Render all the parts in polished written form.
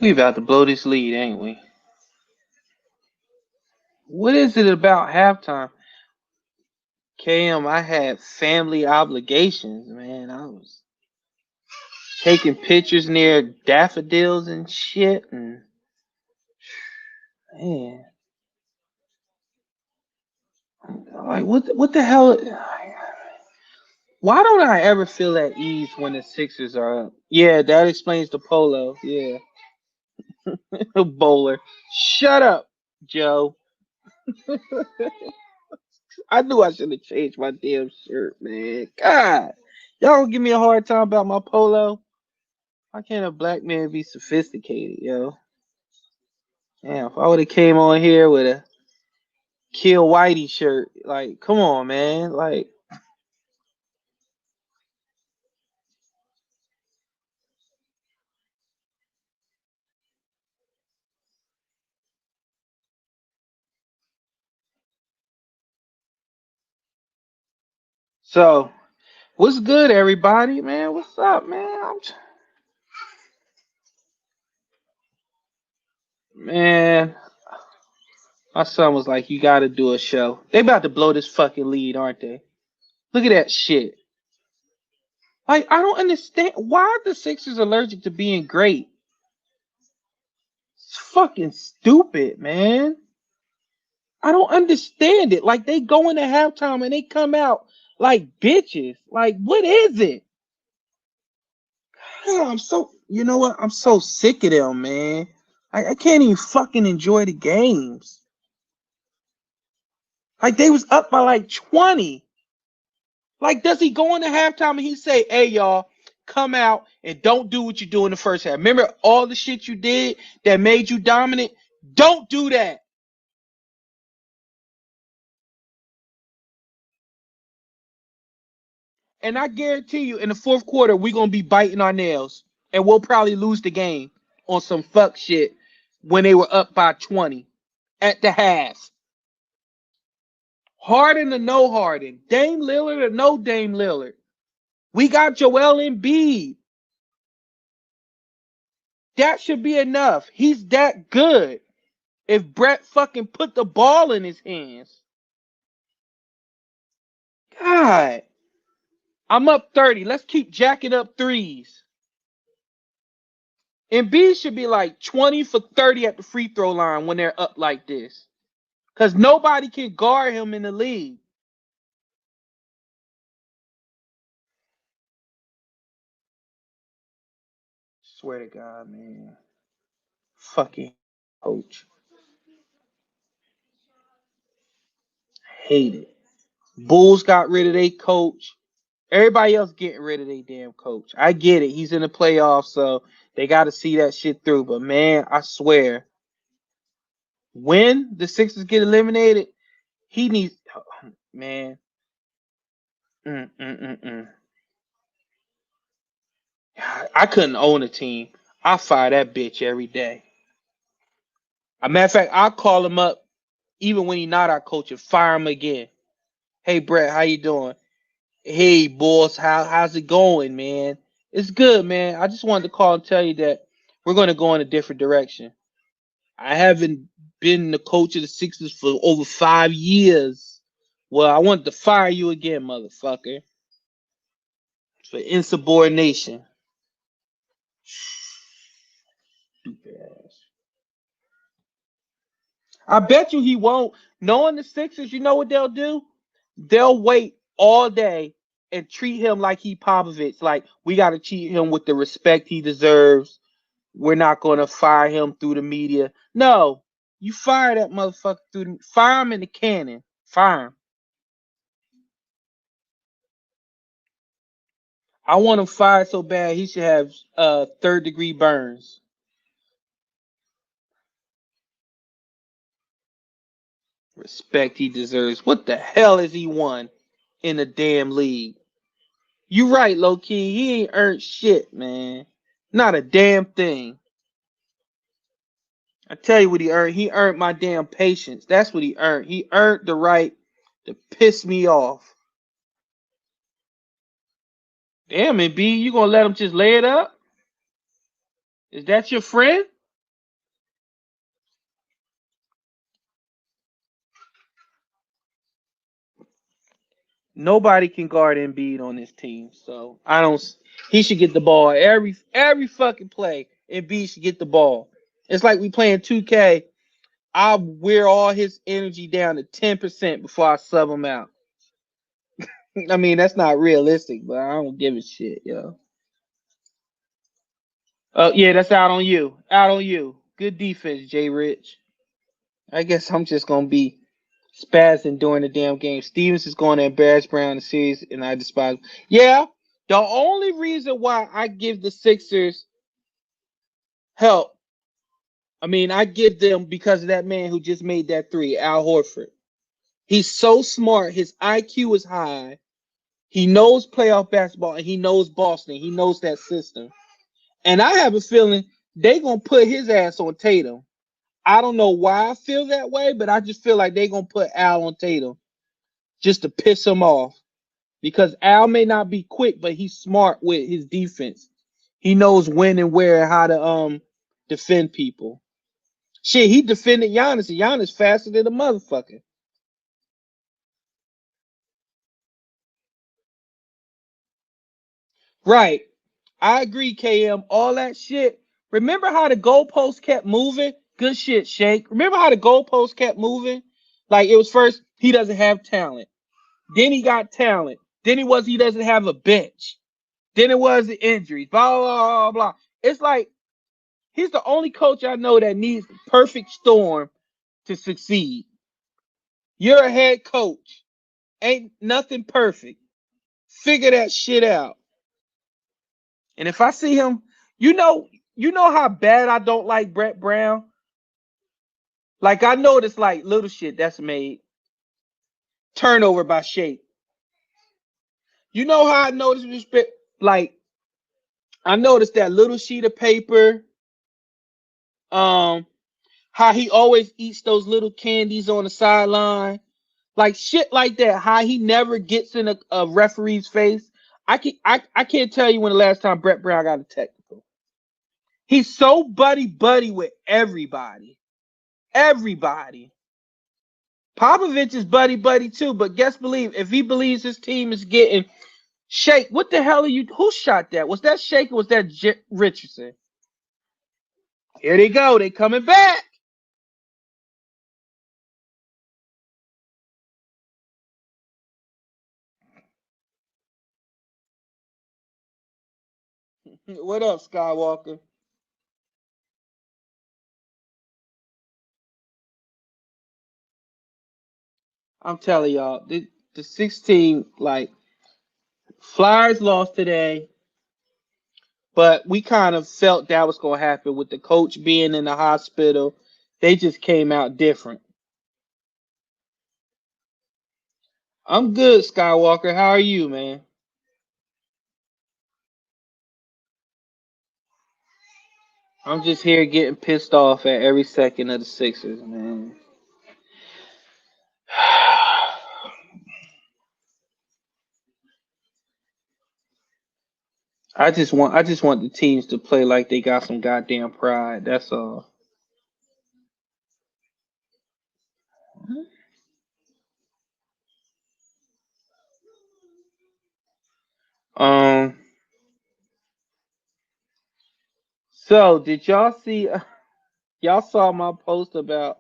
We about to blow this lead, ain't we? What is it about halftime? KM, I had family obligations, man. I was taking pictures near daffodils and shit, and man, like what the hell? Why don't I ever feel at ease when the Sixers are up? Yeah, that explains the polo. Yeah, bowler. Shut up, Joe. I knew I should have changed my damn shirt, man. God, y'all gonna give me a hard time about my polo? Why can't a black man be sophisticated, yo? Damn, if I would have came on here with a Kill Whitey shirt, like, come on, man. Like, so what's good, everybody, man? What's up, man? Man, my son was like, you gotta do a show. They about to blow this fucking lead, aren't they? Look at that shit. Like, I don't understand why are the Sixers allergic to being great. It's fucking stupid, man. I don't understand it. Like, they go into halftime and they come out like bitches. Like, what is it? Oh, you know what? I'm so sick of them, man. I can't even fucking enjoy the games. Like, they was up by like 20. Like, does he go into halftime and he say, hey, y'all, come out and don't do what you do in the first half? Remember all the shit you did that made you dominant? Don't do that. And I guarantee you, in the fourth quarter, we're going to be biting our nails. And we'll probably lose the game on some fuck shit when they were up by 20 at the half. Harden or no Harden, Dame Lillard or no Dame Lillard. We got Joel Embiid. That should be enough. He's that good. If Brett fucking put the ball in his hands. God. I'm up 30. Let's keep jacking up threes. Embiid should be like 20 for 30 at the free throw line when they're up like this. Because nobody can guard him in the league. Swear to God, man. Fucking coach. Hate it. Bulls got rid of their coach. Everybody else getting rid of their damn coach. I get it. He's in the playoffs, so they got to see that shit through. But, man, I swear, when the Sixers get eliminated, he needs, oh, man. Mm. I couldn't own a team. I fire that bitch every day. A matter of fact, I'll call him up even when he's not our coach and fire him again. Hey, Brett, how you doing? Hey, boss, how's it going, man? It's good, man. I just wanted to call and tell you that we're going to go in a different direction. I haven't been the coach of the Sixers for over 5 years. Well, I wanted to fire you again, motherfucker, for insubordination. Stupid ass. I bet you he won't. Knowing the Sixers, you know what they'll do? They'll wait all day and treat him like he Popovich. Like, we got to treat him with the respect he deserves. We're not going to fire him through the media. No, you fire that motherfucker fire him in the cannon. Fire him. I want him fired so bad he should have third-degree burns. Respect he deserves. What the hell has he won in the damn league? You right, low key. He ain't earned shit, man. Not a damn thing. I tell you what he earned. He earned my damn patience. That's what he earned. He earned the right to piss me off. Damn it, B. You gonna let him just lay it up? Is that your friend? Nobody can guard Embiid on this team, so I don't. He should get the ball every fucking play. Embiid should get the ball. It's like we playing 2K. I wear all his energy down to 10% before I sub him out. I mean, that's not realistic, but I don't give a shit, yo. Oh yeah, that's out on you. Out on you. Good defense, Jay Rich. I guess I'm just gonna be spazzing during the damn game. Stevens is going to embarrass Brown in the series, and I despise. Yeah, the only reason why I give the Sixers help, I mean, I give them because of that man who just made that three, Al Horford. He's so smart. His IQ is high. He knows playoff basketball, and he knows Boston. He knows that system. And I have a feeling they're gonna put his ass on Tatum. I don't know why I feel that way, but I just feel like they're gonna put Al on Tatum just to piss him off. Because Al may not be quick, but he's smart with his defense. He knows when and where and how to defend people. Shit, he defended Giannis, and Giannis faster than a motherfucker. Right. I agree, KM. All that shit. Remember how the goalpost kept moving? Good shit, Shake. Remember how the goalpost kept moving? Like it was first, he doesn't have talent. Then he got talent. Then he doesn't have a bench. Then it was the injuries. Blah blah blah blah. It's like he's the only coach I know that needs the perfect storm to succeed. You're a head coach. Ain't nothing perfect. Figure that shit out. And if I see him, you know how bad I don't like Brett Brown. Like I noticed like little shit that's made turnover by Shake. You know how I noticed respect like I noticed that little sheet of paper. Um, how he always eats those little candies on the sideline, like shit like that. How he never gets in a referee's face. I can't tell you when the last time Brett Brown got a technical. He's so buddy buddy with everybody. Everybody. Popovich is buddy buddy too, but guess believe if he believes his team is getting Shake, what the hell are you? Who shot that? Was that Shake or was that Richardson? Here they go. They coming back. What up, Skywalker? I'm telling y'all, the 16 like Flyers lost today, but we kind of felt that was gonna happen with the coach being in the hospital. They just came out different. I'm good, Skywalker. How are you, man? I'm just here getting pissed off at every second of the Sixers, man. I just want the teams to play like they got some goddamn pride. That's all. Um. So did y'all see? Y'all saw my post about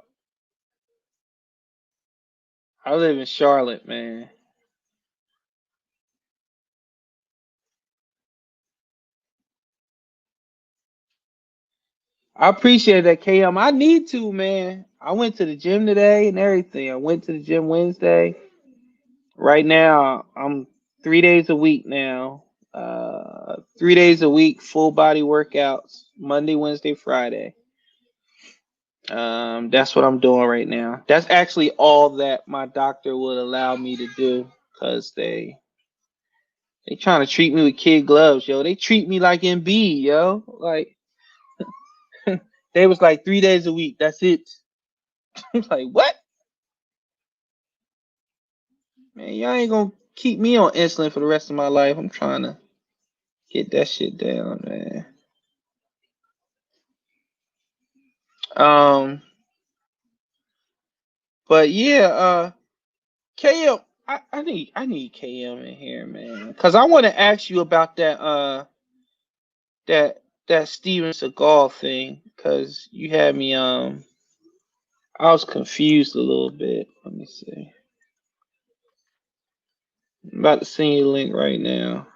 I live in Charlotte, man. I appreciate that, KM. I need to, man. I went to the gym today and everything. I went to the gym Wednesday. Right now, I'm 3 days a week now. 3 days a week, full body workouts, Monday, Wednesday, Friday. That's what I'm doing right now. That's actually all that my doctor would allow me to do because they trying to treat me with kid gloves, yo. They treat me like Embiid, yo. Like they was like 3 days a week. That's it. I'm like, what? Man, y'all ain't gonna keep me on insulin for the rest of my life. I'm trying to get that shit down, man. Um, but yeah, KM. I need KM in here, man, because I want to ask you about that Steven Seagal thing, because you had me I was confused a little bit. Let me see. I'm about to send you a link right now.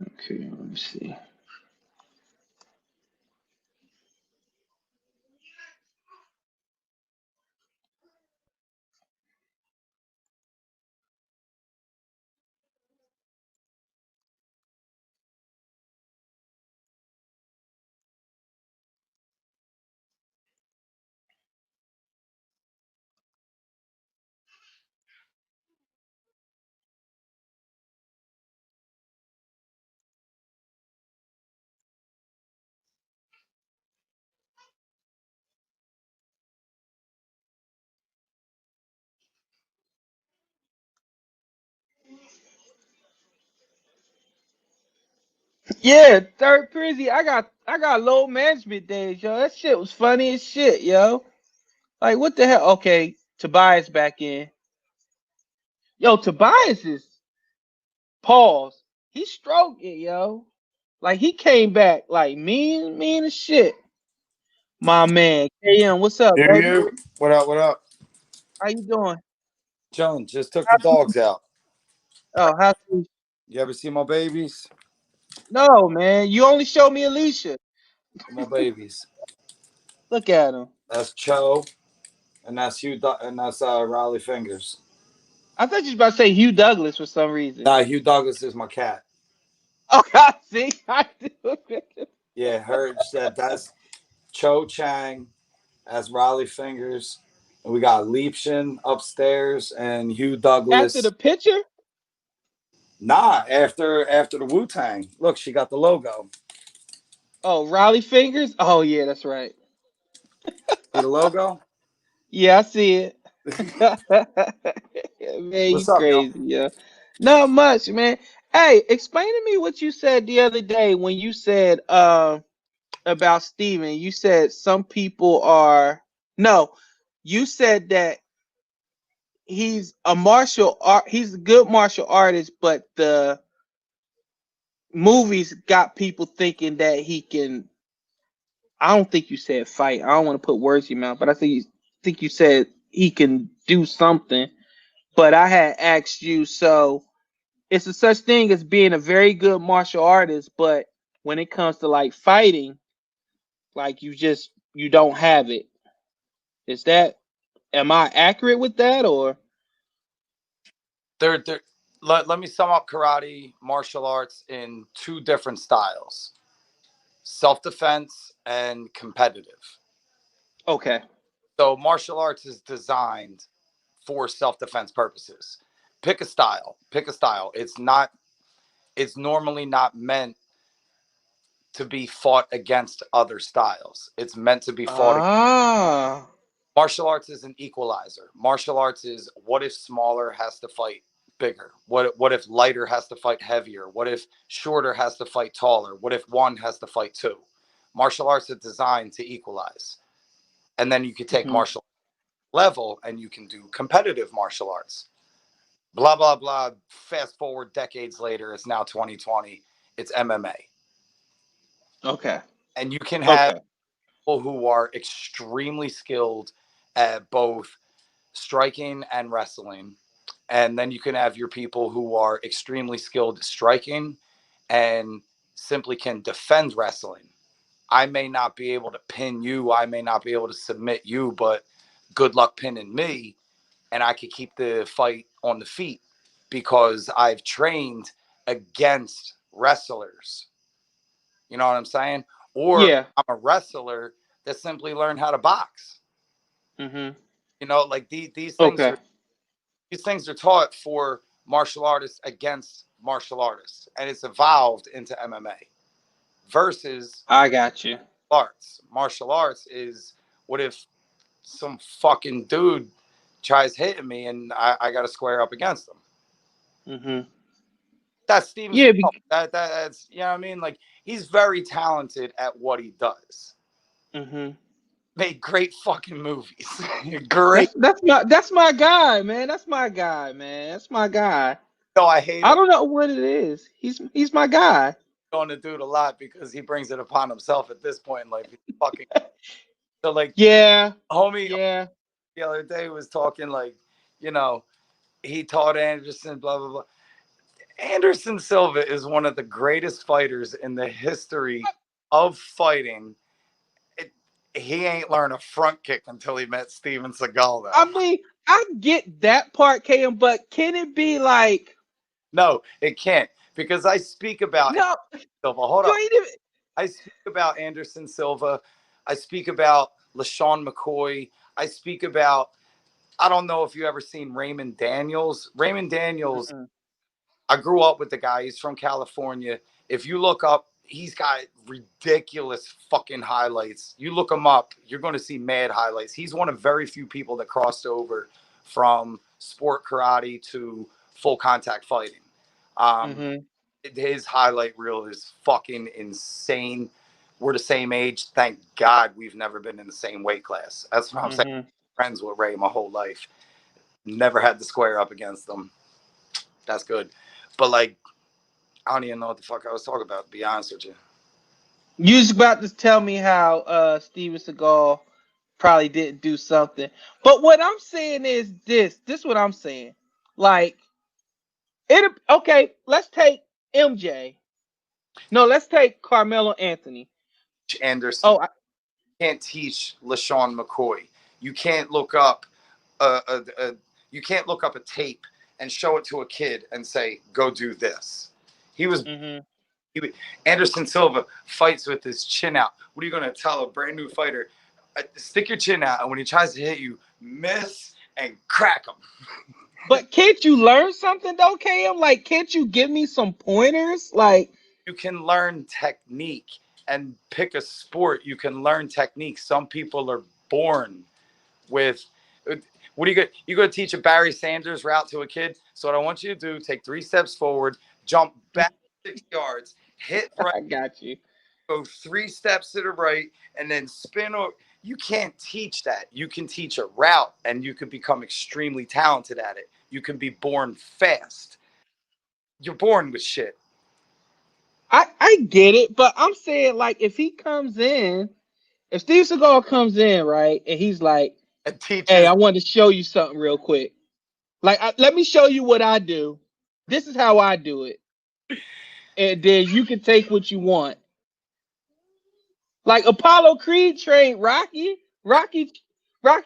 Okay, let me see. Yeah, third Prizzy. I got low management days, yo. That shit was funny as shit, yo. Like what the hell? Okay, Tobias back in. Yo, Tobias is pause. He stroked it, yo. Like he came back like mean as shit. My man, KM, what's up, baby? What up? What up? How you doing? Chilling. Just took the dogs out. Oh, how's you? You ever see my babies? No, man. You only showed me Alicia. My babies. Look at him. That's Cho, and that's and that's Riley Fingers. I thought you was about to say Hugh Douglas for some reason. Nah, Hugh Douglas is my cat. Oh, God, see, I do. Yeah, that's Cho Chang. That's Riley Fingers. And we got Leapshin upstairs and Hugh After the Douglas. picture? Nah, after the Wu Tang. Look, she got the logo. Oh, Riley Fingers? Oh, yeah, that's right. See the logo? Yeah, I see it. Man, you What's up, yo? crazy, yeah. Not much, man. Hey, explain to me what you said the other day when you said about Steven. You said some people are no, you said that he's a good martial artist, but the movies got people thinking that he can. I don't think you said fight. I don't want to put words in your mouth, but I think you said he can do something. But I had asked you, so it's a such thing as being a very good martial artist, but when it comes to like fighting, like you don't have it. Is that am I accurate with that or They're let me sum up karate martial arts in two different styles: self-defense and competitive. okay? So martial arts is designed for self-defense purposes. Pick a style. It's normally not meant to be fought against other styles. It's meant to be fought. Ah, Martial arts is an equalizer. Martial arts is, what if smaller has to fight bigger? What if lighter has to fight heavier? What if shorter has to fight taller? What if one has to fight two? Martial arts is designed to equalize. And then you could take hmm, martial level and you can do competitive martial arts. Blah blah blah. Fast forward decades later, it's now 2020. It's MMA. okay, And you can have okay, people who are extremely skilled at both striking and wrestling. And then you can have your people who are extremely skilled at striking and simply can defend wrestling. I may not be able to pin you, I may not be able to submit you, but good luck pinning me. And I could keep the fight on the feet because I've trained against wrestlers. You know what I'm saying? Or yeah, I'm a wrestler that simply learned how to box. hmm, You know, like these things okay, are these things are taught for martial artists against martial artists, and it's evolved into MMA versus I got you. arts. Martial arts is, what if some fucking dude tries hitting me and I got to square up against them? Hmm. That's Steven Yeah. Seagal. That's you know what I mean. Like he's very talented at what he does. Mm-hmm. Made great fucking movies. Great. That's my guy, man. That's my guy, man. That's my guy. No, I hate I him. don't know what it is. He's my guy. Going to do it a lot because he brings it upon himself at this point in life. He's fucking so like Yeah. homie Yeah. the other day was talking like, you know, he taught Anderson, blah blah blah. Anderson Silva is one of the greatest fighters in the history of fighting. It, he ain't learned a front kick until he met Steven Seagal, though. I mean, I get that part, KM, but can it be like No, it can't because I speak about no? Silva. Hold You up. ain't even. I speak about Anderson Silva. I speak about LaShawn McCoy. I speak about, I don't know if you ever seen Raymond Daniels. Raymond Daniels, I grew up with the guy. He's from California. If you look up, he's got ridiculous fucking highlights. You look him up, you're going to see mad highlights. He's one of very few people that crossed over from sport karate to full contact fighting. Mm-hmm. His highlight reel is fucking insane. We're the same age. Thank God we've never been in the same weight class. That's what I'm saying. Mm-hmm. Friends with Ray my whole life. Never had to square up against them. That's good. But like, I don't even know what the fuck I was talking about, to be honest with you. You was about to tell me how Steven Seagal probably didn't do something, but what I'm saying is this. This is what I'm saying. Like it. Okay, let's take MJ. No, let's take Carmelo Anthony. Anderson, Oh, you can't teach LaShawn McCoy. You can't look up you can't look up a tape and show it to a kid and say, go do this. He was mm-hmm. Anderson Silva fights with his chin out. What are you going to tell a brand new fighter? Stick your chin out, and when he tries to hit you, miss and crack him. But can't you learn something though, KM? Like, can't you give me some pointers? Like, you can learn technique and pick a sport. You can learn technique. Some people are born with. What are you going? You going to teach a Barry Sanders route to a kid? So what I want you to do: take 3 steps forward, jump back 6 yards, hit right. I got you. Go 3 steps to the right, and then spin over. You can't teach that. You can teach a route, and you can become extremely talented at it. You can be born fast. You're born with shit. I get it, but I'm saying like if he comes in, if Steve Seagal comes in, right, and he's like, And teaches. "Hey, I want to show you something real quick. Like, let me show you what I do. This is how I do it, and then you can take what you want." Like Apollo Creed trained Rocky. Rocky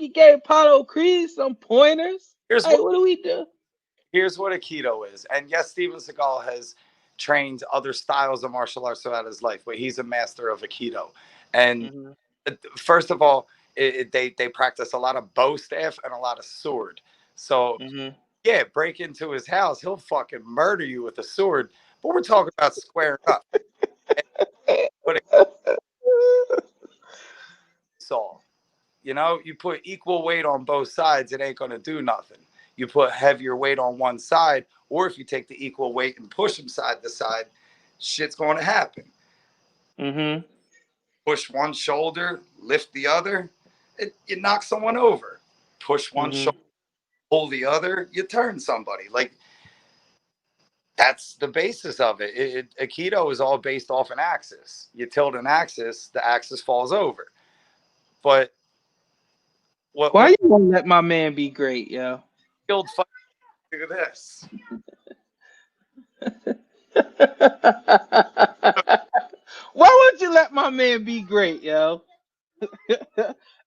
gave Apollo Creed some pointers. Here's Hey, what do we do? Here's what Aikido is. And yes, Steven Seagal has trained other styles of martial arts throughout his life, but he's a master of Aikido. And first of all, they practice a lot of bow staff and a lot of sword. So, yeah, break into his house. He'll fucking murder you with a sword. But we're talking about squaring up. So, you know, you put equal weight on both sides, it ain't going to do nothing. You put heavier weight on one side, or if you take the equal weight and push them side to side, shit's going to happen. Push one shoulder, lift the other, you knock someone over. Push one shoulder, pull the other, you turn somebody. Like, that's the basis of it. Aikido is all based off an axis. You tilt an axis, the axis falls over. But why you want to let my man be great, yo? Skilled fight do this. Why would you let my man be great, yo?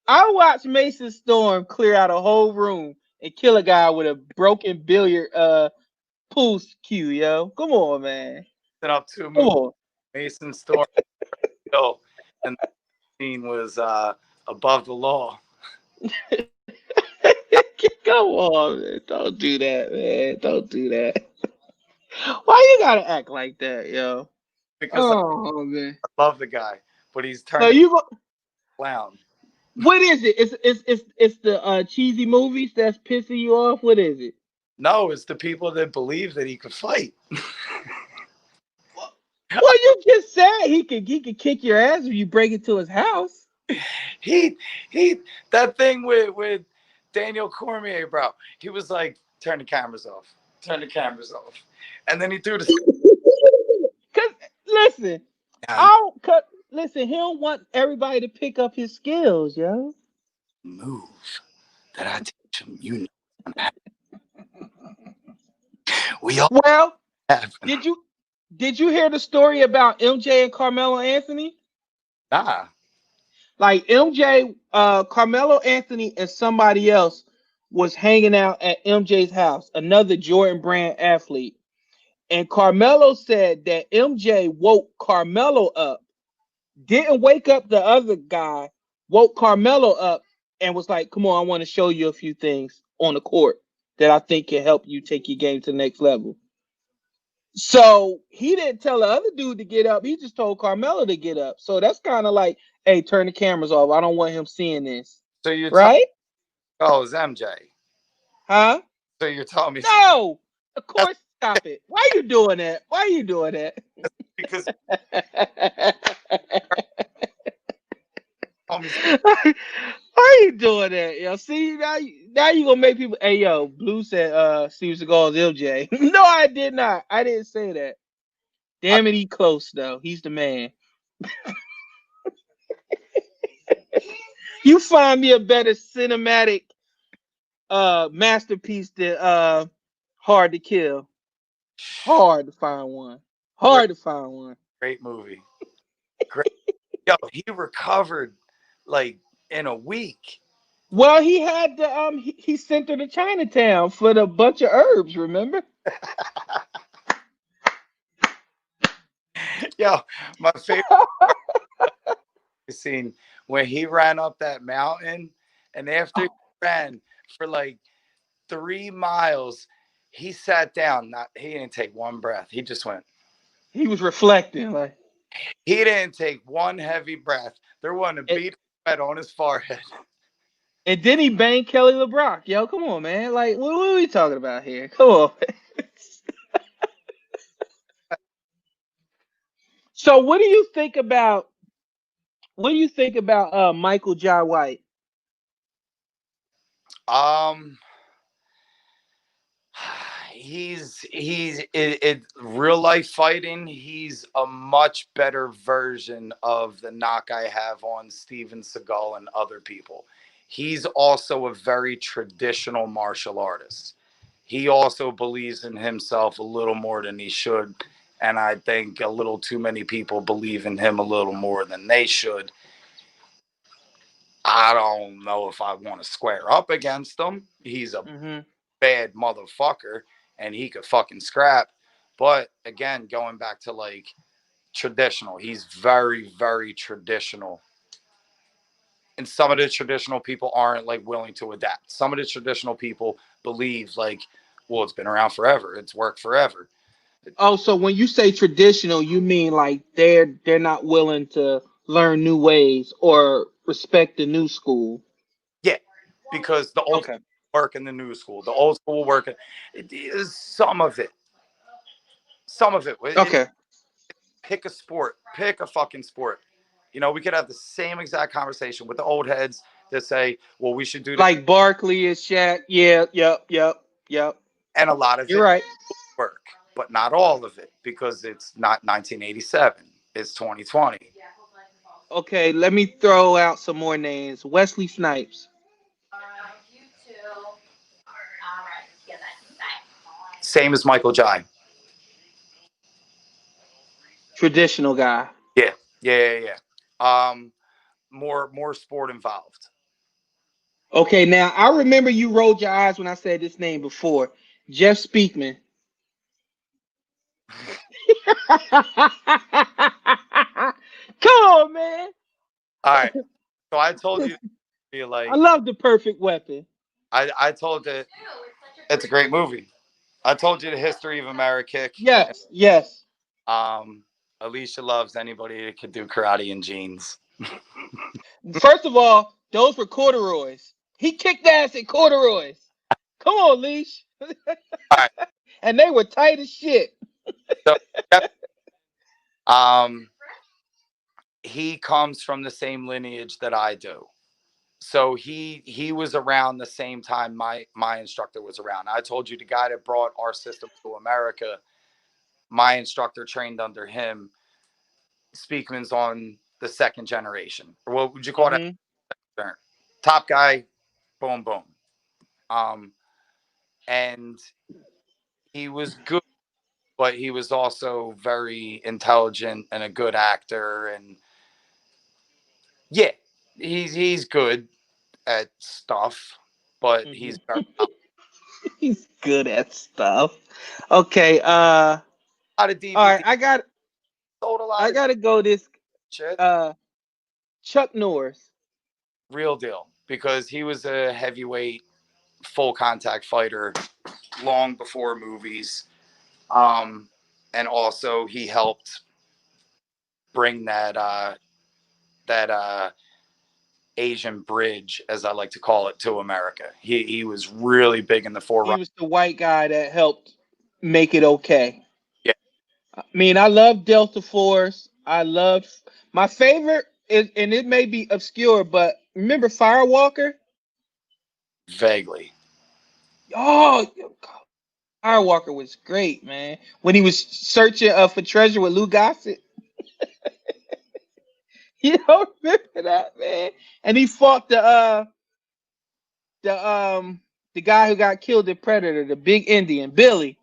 I watched Mason Storm clear out a whole room and kill a guy with a broken billiard pool cue, yo. Come on, man. Up to Come on. Mason Storm, and the scene was above the law. Come on, man. Don't do that, man. Don't do that. Why you gotta act like that, yo? Because man. I love the guy, but he's turned So you go clown. What is it? It's the cheesy movies that's pissing you off? What is it? No, it's the people that believe that he could fight. Well, you just said he could kick your ass if you break into his house. he that thing with Daniel Cormier, bro. He was like, turn the cameras off. Turn the cameras off. And then he threw the Cause listen, down. listen, he don't want everybody to pick up his skills, yo. Move that I teach him. You know, we all Well, have. did you hear the story about MJ and Carmelo Anthony? Nah. Like MJ, Carmelo Anthony and somebody else was hanging out at MJ's house, another Jordan Brand athlete. And Carmelo said that MJ woke Carmelo up, didn't wake up the other guy, woke Carmelo up and was like, come on, I want to show you a few things on the court that I think can help you take your game to the next level. So he didn't tell the other dude to get up. He just told Carmelo to get up. So that's kind of like, hey, turn the cameras off. I don't want him seeing this. So you're telling Right? oh, it's MJ. Huh? So you're telling me No. Of course, stop it. Why are you doing that? Why are you doing that? because Why are you doing that? Yo, see now you gonna make people. Hey, yo, Blue said Steve Seagal's LJ. No, I did not. I didn't say that. Damn it, he close though. He's the man. You find me a better cinematic masterpiece than Hard to Kill. Hard to find one. great, Hard to find one. great movie. Great. Yo, he recovered like in a week. Well, he had the he sent her to Chinatown for the bunch of herbs. Remember? Yo, my favorite scene when he ran up that mountain, and after he ran for like 3 miles, he sat down. Not he didn't take one breath. He just went. He was reflecting, like, He didn't take one heavy breath. There wasn't a and, bead of sweat on his forehead. and then he banged Kelly LeBrock. Yo, come on, man. Like, what are we talking about here? Come on. So, what do you think about Michael Jai White? Um, he's it real life fighting. He's a much better version of the knock I have on Steven Seagal and other people. He's also a very traditional martial artist. He also believes in himself a little more than he should, and I think a little too many people believe in him a little more than they should. I don't know if I want to square up against him. He's a Mm-hmm. bad motherfucker and he could fucking scrap. But again, going back to like traditional, he's very, very traditional. And some of the traditional people aren't like willing to adapt. Some of the traditional people believe like, well, it's been around forever. It's worked forever. Oh, so when you say traditional, you mean like they're not willing to learn new ways or respect the new school? Yeah, because the old Okay. work in the new school, the old school work, it is some of it. Some of it. Okay. Pick a sport. Pick a fucking sport. You know, we could have the same exact conversation with the old heads that say, well, we should do this. Like Barkley and Shaq. Yeah. Yep. And a lot of You're it right. work, but not all of it because it's not 1987. It's 2020. Okay. Let me throw out some more names. Wesley Snipes, Same as Michael Jai. traditional guy. Yeah. Yeah. More sport involved. Okay. Now I remember you rolled your eyes when I said this name before. Jeff Speakman. Come on, man. All right. So I told you, be I like, love The Perfect Weapon. I told you it's a great movie. I told you the history of America. Yes. Um, Alicia loves anybody that can do karate in jeans. First of all, those were corduroys. He kicked ass in corduroys. Come on, Leash. All right. And they were tight as shit. So He comes from the same lineage that I do. So he was around the same time my instructor was around. I told you the guy that brought our system to America, my instructor trained under him. Speakman's on the second generation. Or what would you call that? Top guy, boom, boom. And he was good, but he was also very intelligent and a good actor. And yeah, he's good at stuff, but he's very He's good at stuff. Okay, a lot of DVD. all right, Sold a lot I of gotta go this shit. Chuck Norris. Real deal, because he was a heavyweight, full contact fighter long before movies. And also he helped bring that Asian bridge, as I like to call it, to America. He was really big in the He forefront. was the white guy that helped make it okay. Yeah. I mean, I love Delta Force. I love my favorite is, and it may be obscure, but remember Firewalker? Vaguely. Oh, Firewalker was great, man. When he was searching for treasure with Lou Gossett. You don't remember that, man? And he fought the guy who got killed in Predator, the big Indian, Billy.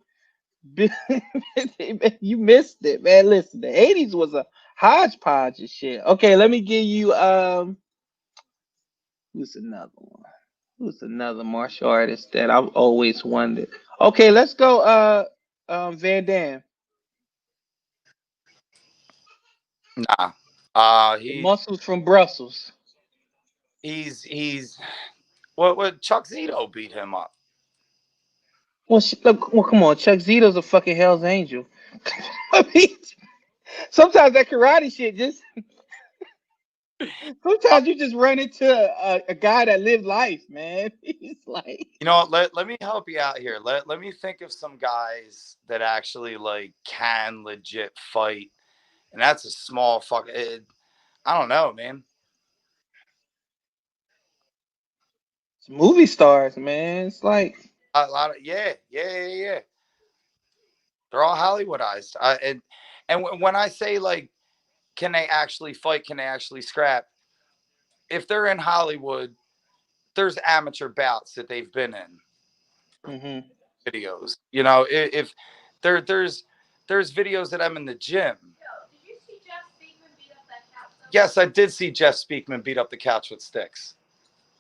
You missed it, man. Listen, the 80s was a hodgepodge of shit. Okay, let me give you who's another one? Who's another martial artist that I've always wondered? Okay, let's go Van Damme. Nah. The muscles from Brussels. He's what Chuck Zito beat him up. Well, come on, Chuck Zito's a fucking Hell's Angel. I mean, sometimes that karate shit just. Sometimes you just run into a guy that lived life, man. He's like, You know, let me help you out here. Let me think of some guys that actually like can legit fight, and that's a small fuck. I don't know, man. it's movie stars, man. It's like A lot of yeah. They're all Hollywoodized. And when I say like, can they actually fight? Can they actually scrap? If they're in Hollywood, there's amateur bouts that they've been in videos. You know, if there's videos that I'm in the gym. Did you see Jeff Speakman beat up that couch? Yes, I did see Jeff Speakman beat up the couch with sticks.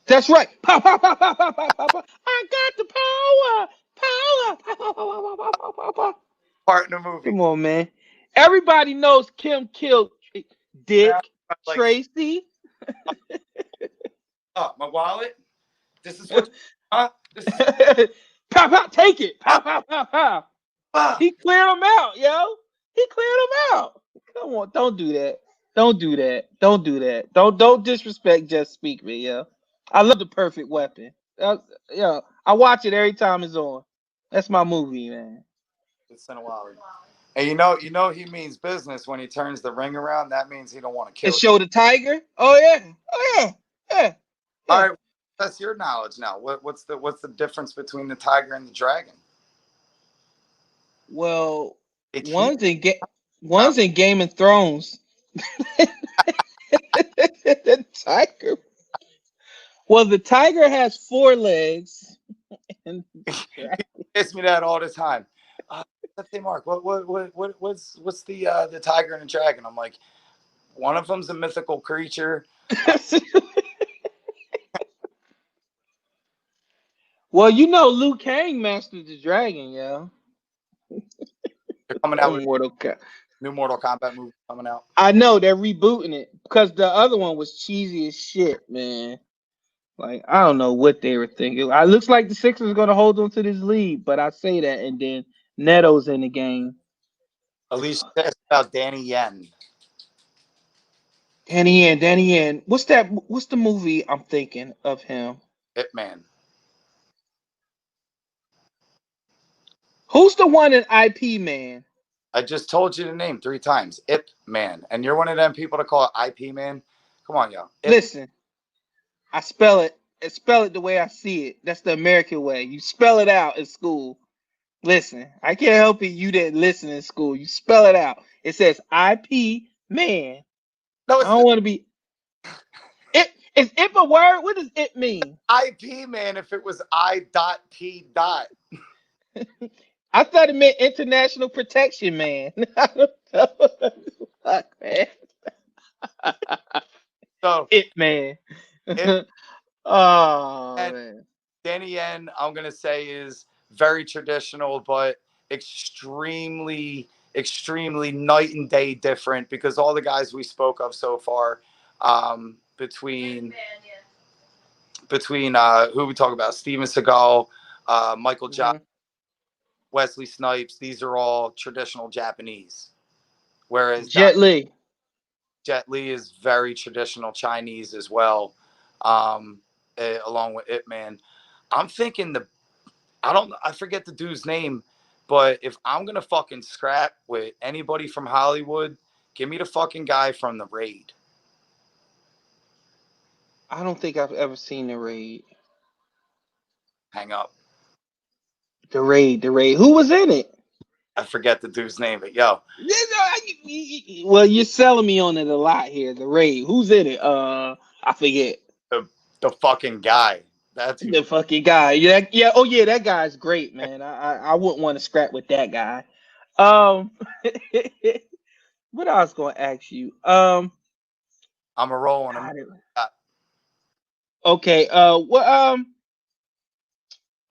that's right. Pow, pow, pow, pow, pow, pow, pow. I got the power. Power. Pow, pow, pow, pow, pow, pow, pow. Part in the movie. Come on, man. Everybody knows Kim killed Dick like, Tracy. Oh, my wallet. This is what. This is. Pow, pow, take it. Pow, pow, pow, pow. He cleared him out, yo. He cleared him out. Come on, don't do that. Don't do that. Don't do that. Don't disrespect Just Speakman, yo. I love The Perfect Weapon. Yo, I watch it every time it's on. That's my movie, man. It's in a while. And you know he means business when he turns the ring around. That means he don't want to kill. And show the tiger. Oh yeah. All right, that's your knowledge now. What's the difference between the tiger and the dragon? Well, one's in Game of Thrones. The tiger. Well, the tiger has 4 legs. And he asks me that all the time. Let's say, Mark, what's the tiger and the dragon? I'm like, one of them's a mythical creature. Well, you know, Liu Kang mastered the dragon, yo. They're coming out with new Mortal Kombat movie coming out. I know they're rebooting it because the other one was cheesy as shit, man. Like I don't know what they were thinking. It looks like the Sixers are gonna hold on to this lead, but I say that, and then Neto's in the game. Alicia asked about Danny Yen. Danny Yen. What's that? What's the movie I'm thinking of him? Hitman. Who's the one in IP Man? I just told you the name 3 times. Ip Man. And you're one of them people to call it IP Man. Come on, yo. Listen, I spell it. I spell it the way I see it. That's the American way. You spell it out in school. Listen, I can't help it. You didn't listen in school. You spell it out. It says IP Man. No, I it's don't want to be. It is if a word. What does it mean? IP Man if it was I.P. I thought it meant International Protection Man. I don't know. Fuck, man. So It Man. Ip Oh and man. Danny Yen, I'm gonna say, is very traditional, but extremely, extremely night and day different because all the guys we spoke of so far, between who we talk about, Steven Seagal, Michael Jackson, Mm-hmm. Wesley Snipes, these are all traditional Japanese. Whereas Jet Li. Jet Li is very traditional Chinese as well, along with Ip Man. I'm thinking I forget the dude's name, but if I'm gonna fucking scrap with anybody from Hollywood, give me the fucking guy from The Raid. I don't think I've ever seen the raid. Hang up. The raid. The raid. Who was in it? I forget the dude's name, but yo, Well, you're selling me on it a lot here. The raid. Who's in it? I forget. the, the fucking guy. That's who. The fucking guy. Yeah, yeah. Oh yeah, that guy's great, man. I wouldn't want to scrap with that guy. Um, what I was gonna ask you. I'm a rolling him. God, okay.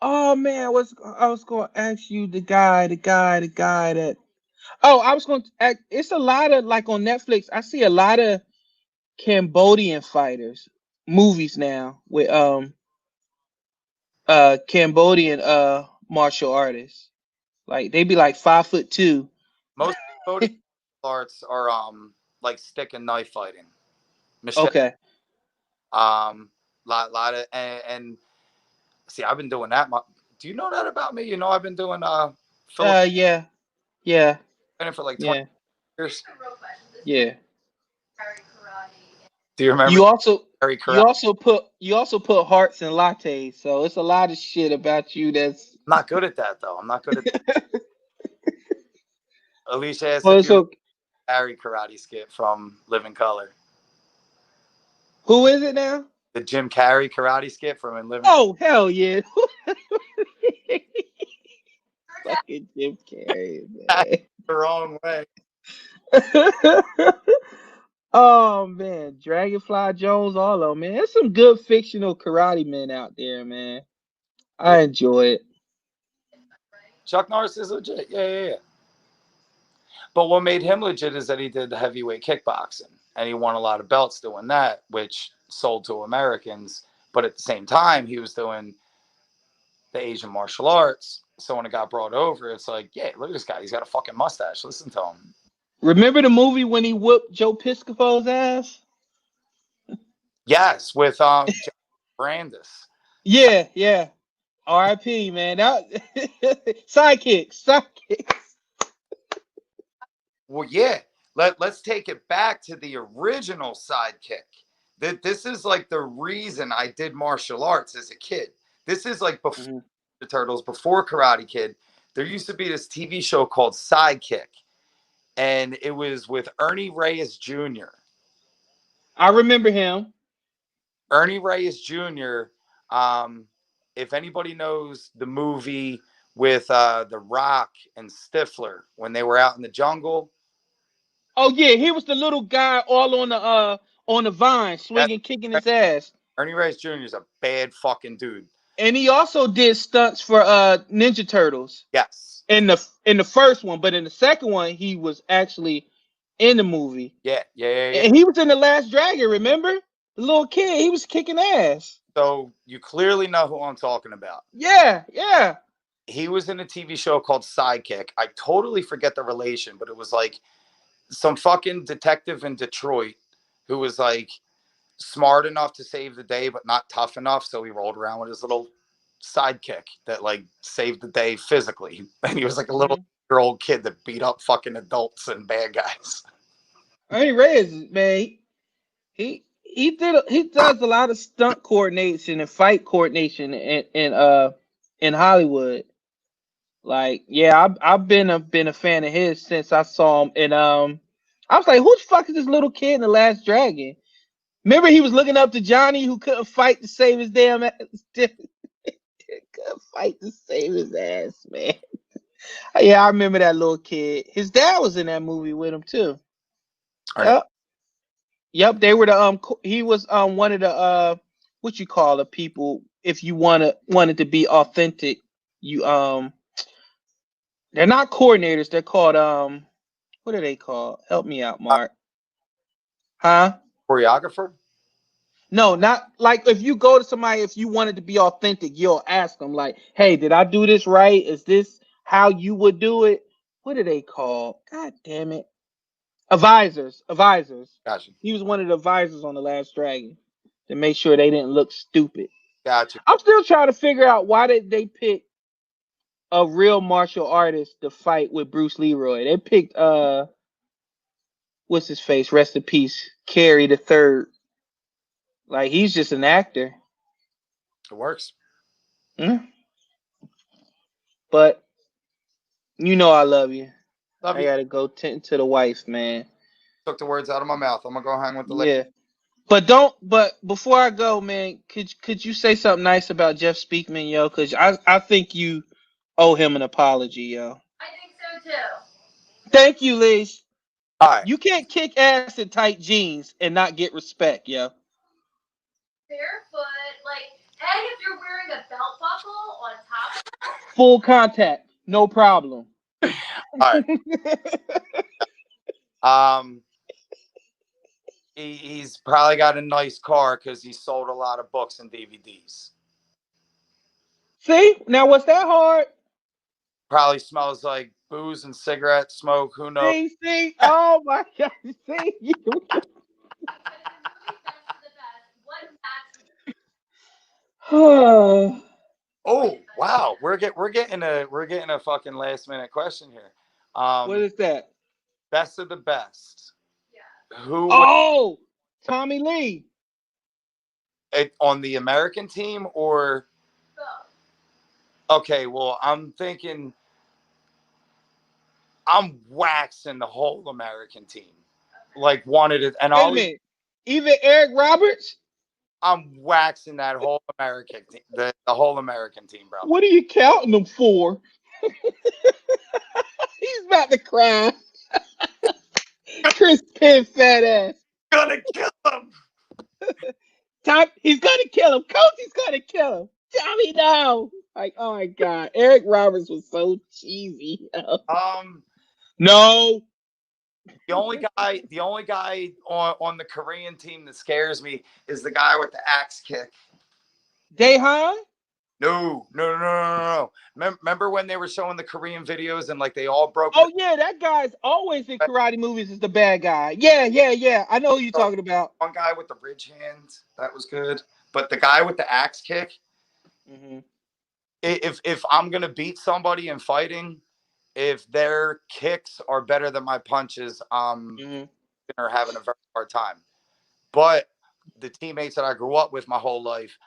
Oh man, I was gonna ask you the guy that. Oh, I was going to ask. It's a lot of like on Netflix. I see a lot of Cambodian fighters movies now with Cambodian martial artists. Like they be like 5'2". Most Cody arts are like stick and knife fighting. Michelle, Okay. lot of and see, I've been doing that. Do you know that about me? You know, I've been doing Phillips Yeah. Yeah. for like 20 Yeah. years. Yeah. Do you remember You also Carrey you Karate? also put hearts and lattes. So it's a lot of shit about you that's I'm not good at that though. I'm not good at that. Alicia asked well, if you're so Carrey Karate skit from Living Color. who is it now? The Jim Carrey Karate skit from In Living Oh hell yeah. Fucking Jim Carrey, Color. man. The wrong way. Oh man, Dragonfly Jones, all of them, man. There's some good fictional karate men out there, man. I enjoy it. Chuck Norris is legit. Yeah. But what made him legit is that he did the heavyweight kickboxing and he won a lot of belts doing that, which sold to Americans. But at the same time, he was doing the Asian martial arts. So when it got brought over, it's like, yeah, look at this guy. He's got a fucking mustache. Listen to him. Remember the movie when he whooped Joe Piscopo's ass? Yes, with Jack Brandis. Yeah. R.I.P. Man. That sidekicks. Well, yeah. Let's take it back to the original sidekick. This is like the reason I did martial arts as a kid. This is like before Mhm. the Turtles, before Karate Kid. There used to be this TV show called Sidekick, and it was with Ernie Reyes Jr. I remember him. Ernie Reyes Jr. If anybody knows the movie with The Rock and Stifler when they were out in the jungle, Oh yeah, he was the little guy all on the vine, that swinging, kicking his ass. Ernie Reyes Jr. is a bad fucking dude. And he also did stunts for Ninja Turtles Yes. in the first one, but in the second one he was actually in the movie. Yeah. And he was in The Last Dragon, remember? The little kid, he was kicking ass. So you clearly know who I'm talking about. Yeah. He was in a TV show called Sidekick. I totally forget the relation, but it was like some fucking detective in Detroit who was like smart enough to save the day, but not tough enough. So he rolled around with his little sidekick that like saved the day physically. And he was like a little 8-year-old kid that beat up fucking adults and bad guys. Ernie Reyes, man, he does a lot of stunt coordination and fight coordination in Hollywood. Like, yeah, I've been a fan of his since I saw him. And I was like, who the fuck is this little kid in The Last Dragon? Remember, he was looking up to Johnny, who couldn't fight to save his damn ass. Couldn't fight to save his ass, man. Yeah, I remember that little kid. His dad was in that movie with him too. Yep. Yep, they were he was one of the what you call the people, if you wanted to be authentic, you they're not coordinators, they're called what are they called? Help me out, Mark. Huh? Choreographer? No, not like if you go to somebody, if you wanted to be authentic, you'll ask them like, hey, did I do this right? Is this how you would do it? What are they called? God damn it. Advisors. Gotcha. He was one of the advisors on The Last Dragon to make sure they didn't look stupid. Gotcha. I'm still trying to figure out why did they pick a real martial artist to fight with Bruce Leroy. They picked what's his face? Rest in peace, Carrey the Third. Like, he's just an actor. It works. Mm. But you know I love you. I gotta go tend to the wife, man. Took the words out of my mouth. I'm gonna go hang with the lady. Yeah. But before I go, man, could you say something nice about Jeff Speakman, yo? Because I think you owe him an apology, yo. I think so too. Thank you, Liz. All right. You can't kick ass in tight jeans and not get respect, yo. Barefoot, and if you're wearing a belt buckle on top of that. Full contact, no problem. All right. He's probably got a nice car because he sold a lot of books and DVDs. See? Now, was that hard? Probably smells like booze and cigarette smoke. Who knows? See? Oh, my God. See? Oh, wow. We're getting a fucking last minute question here. What is that? Best of the best. Yeah. Oh, Tommy Lee. On the American team or? Okay, well, I'm thinking I'm waxing the whole American team. Like, wanted it. And wait a minute. Even Eric Roberts? I'm waxing that whole American team, the whole American team, bro. What are you counting them for? He's about to cry. Chris Penn, fat ass. Gonna kill him. He's gonna kill him. Coach, he's gonna kill him. Tommy, no. Like, oh my God, Eric Roberts was so cheesy. No. The only guy on the Korean team that scares me is the guy with the axe kick. Daehan? No. Remember when they were showing the Korean videos and like they all broke? Oh yeah, that guy's always in karate movies is the bad guy. Yeah. I know who you're talking about. One guy with the ridge hand, that was good. But the guy with the axe kick, if I'm gonna beat somebody in fighting, if their kicks are better than my punches, I'm having a very hard time. But the teammates that I grew up with my whole life,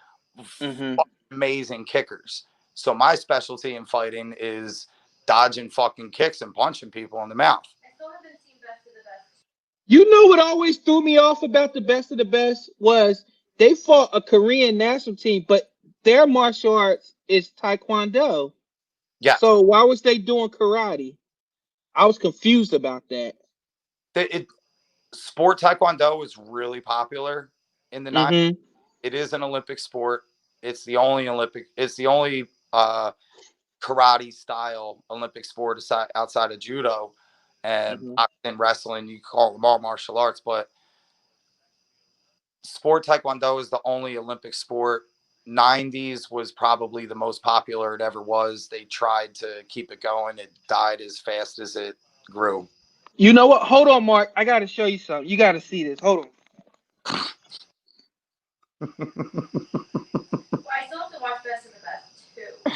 amazing kickers. So my specialty in fighting is dodging fucking kicks and punching people in the mouth. I still haven't seen Best of the Best. You know what always threw me off about the Best of the Best was they fought a Korean national team, but their martial arts is Taekwondo. Yeah. So why was they doing karate? I was confused about that. Sport Taekwondo is really popular in the 90s. It is an Olympic sport. It's the only karate style Olympic sport outside of judo and boxing, wrestling. You call them all martial arts, but sport Taekwondo is the only Olympic sport. 90s was probably the most popular it ever was. They tried to keep it going. It died as fast as it grew. You know what? Hold on, Mark. I got to show you something. You got to see this. Hold on. Well, I still have to watch Best of the Best too.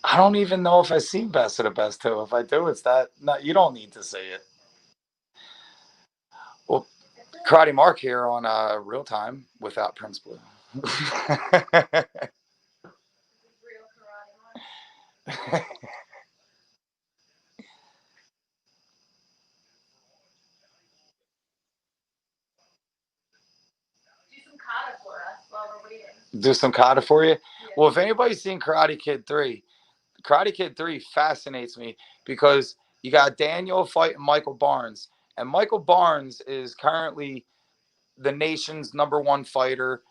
I don't even know if I've seen Best of the Best 2. If I do, it's that. No, you don't need to say it. Well, Karate Mark here on Real Time without Prince Blue. Real karate mark. Do some kata for us while we're waiting. Do some kata for you? Yeah. Well, if anybody's seen Karate Kid 3, Karate Kid 3 fascinates me because you got Daniel fighting Michael Barnes. And Michael Barnes is currently the nation's #1 fighter,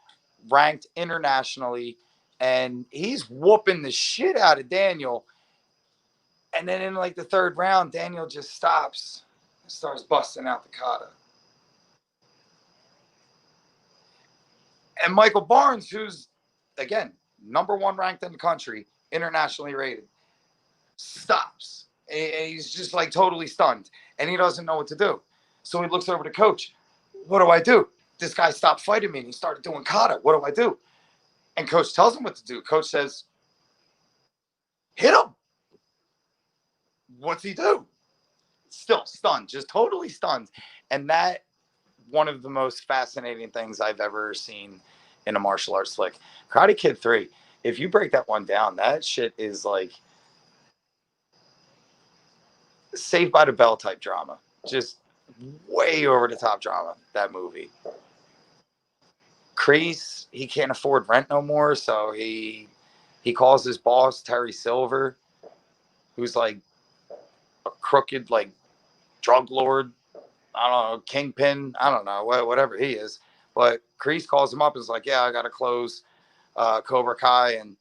ranked internationally. And he's whooping the shit out of Daniel. And then in like the 3rd round, Daniel just stops and starts busting out the kata. And Michael Barnes, who's, again, #1 ranked in the country, internationally rated, stops. And he's just like totally stunned. And he doesn't know what to do. So he looks over to coach. What do I do? This guy stopped fighting me and he started doing kata. What do I do? And coach tells him what to do. Coach says, hit him. What's he do? Still stunned, just totally stunned. And that, one of the most fascinating things I've ever seen in a martial arts flick. Karate Kid 3, if you break that one down, that shit is like Saved by the Bell type drama. Just way over the top drama, that movie. Kreese, he can't afford rent no more, so he calls his boss, Terry Silver, who's like a crooked, like, drug lord, I don't know, kingpin, I don't know, whatever he is. But Kreese calls him up and is like, yeah, I got to close Cobra Kai. And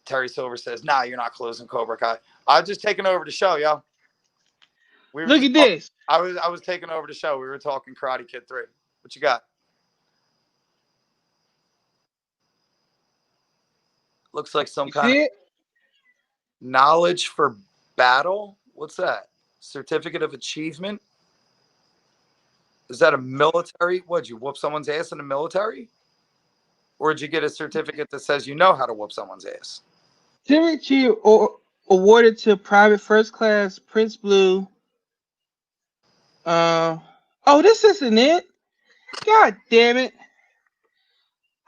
Terry Silver says, nah, you're not closing Cobra Kai. I was just taking over the show, yo. Look at this. I was taking over the show. We were talking Karate Kid 3. What you got? Looks like some kind of knowledge for battle. What's that? Certificate of achievement? Is that a military? What'd you whoop someone's ass in the military? Or did you get a certificate that says you know how to whoop someone's ass? Certificate awarded to Private First Class Prince Blue. Oh, this isn't it. God damn it.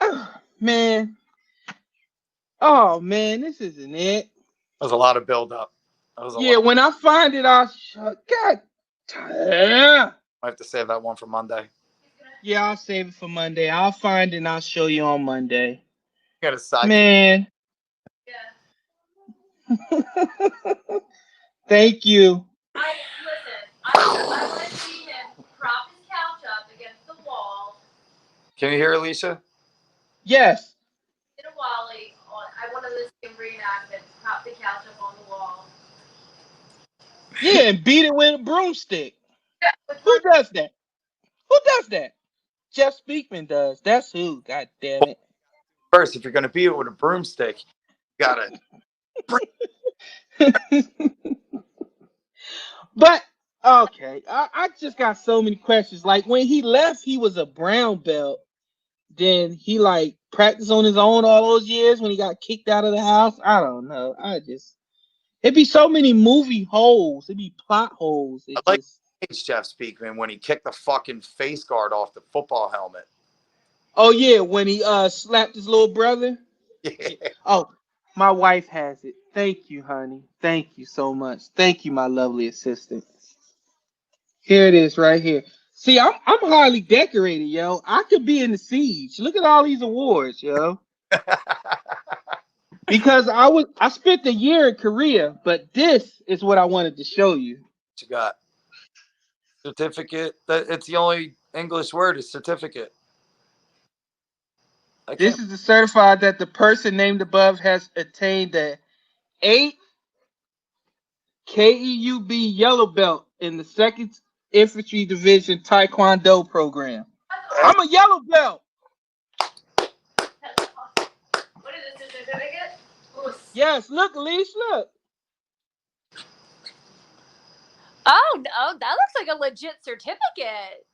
Oh, man. Oh, man, this isn't it. That was a lot of build-up. Yeah, when I find it, I'll shut. God. I have to save that one for Monday. Yeah, I'll save it for Monday. I'll find it and I'll show you on Monday. You got a side. Man. Yeah. Thank you. I want to see him prop his couch up against the wall. Can you hear Alicia? Yes. In a Wally, I want to see him reenact it. Prop the couch up on the wall. Yeah, and beat it with a broomstick. Yeah, who does that? Who does that? Jeff Speakman does. That's who. God damn it. First, if you're going to beat it with a broomstick, you got to. But, okay. I just got so many questions. Like, when he left, he was a brown belt. Then he, like, practiced on his own all those years when he got kicked out of the house. I don't know. It'd be so many movie holes. It'd be plot holes. I like Jeff Speakman when he kicked the fucking face guard off the football helmet. Oh, yeah, when he slapped his little brother. Yeah. Oh, my wife has it. Thank you, honey. Thank you so much. Thank you, my lovely assistant. Here it is right here. See, I'm highly decorated, yo. I could be in the Siege. Look at all these awards, yo. Because I spent a year in Korea, but this is what I wanted to show you. What you got? Certificate. It's the only English word is certificate. This is the certified that the person named above has attained the 8th KEUB yellow belt in the 2nd Infantry Division Taekwondo program. I'm a yellow belt. That's awesome. What is this certificate? Yes, look, Elise, look. Oh, no, that looks like a legit certificate.